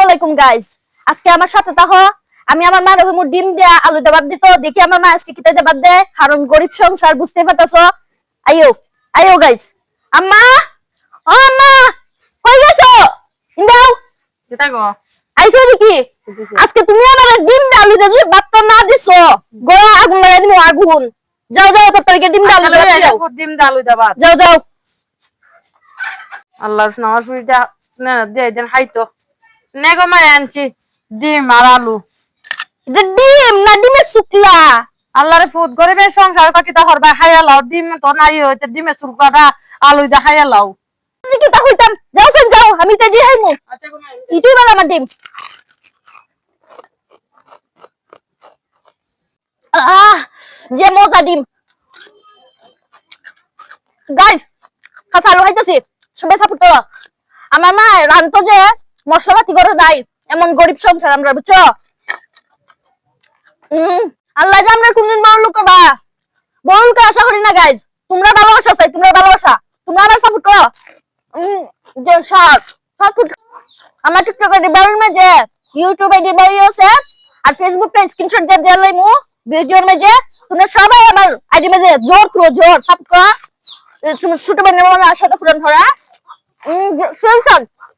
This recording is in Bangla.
আলাইকুম গাইস, আজকে আমার সাথে তাহো আমি আমার মা রকম ডিম দিয়া আলু দেবাদ দিত দেখি আমার মা আজকে কিতে দেবাদ দে কারণ গরিব সংসার বুঝতে পারতাছো। আইও আইও গাইস, আম্মা ও আম্মা কই গেছো? দাও কিতা গো আইছো দেখি আজকে তুমি আমার ডিম দিয়া আলু দিয়ে ভাতটা না দিছো গলা আগুন লাগাই দিমু আগুন। যাও যাও তাড়াতাড়ি ডিম দিয়া আলু দাও, ডিম ডালু দেবা যাও যাও। আল্লাহর নামাজ পড়িটা না দে দেন হাইতো নে গো মা আনছি ডিম আর আলু। ডিম না ডিমের শুকলা? আল্লাহরে ফুট গরিবের সংসার কিতা করবা খাইয়া লাও ডিম তো নাই হইতে ডিমের চুলকাটা আলু দা খাইয়া লাও। কিতা হইতাম যাও শুন যাও আমি তে দি হাইমু আচ্ছা গো মা ইটুই বলা আমার ডিম। যে মজা ডিম গাইস, কাঁচা আলু খাইতেছি সবাই সাপোর্ট করো। আমার মা রান্তো যে মশলাপাতি করে নাই, এমন গরিব সংসার আমরা বুঝছো। আল্লাহ যে আমরা কোনদিন বড় লোক করবা, বড় লোকের আশা করি না গাইস। তোমরা ভালোবাসা চাই, তোমরা ভালোবাসা, তোমরা আমার সাপোর্ট করো। যে সাপোর্ট আমার টিকটকের ডিবাউল মাঝে ইউটিউবে ডিবাউল আছে আর ফেসবুকে স্ক্রিনশট দিয়ে দেয়া লাইমু ভিডিওর মাঝে। তোমরা সবাই আমার আইডি মাঝে জোর করো, জোর সাপোর্ট করো। তুমি ছোট বাচ্চা সাথে ফ্রেন্ড ধরা শুনছেন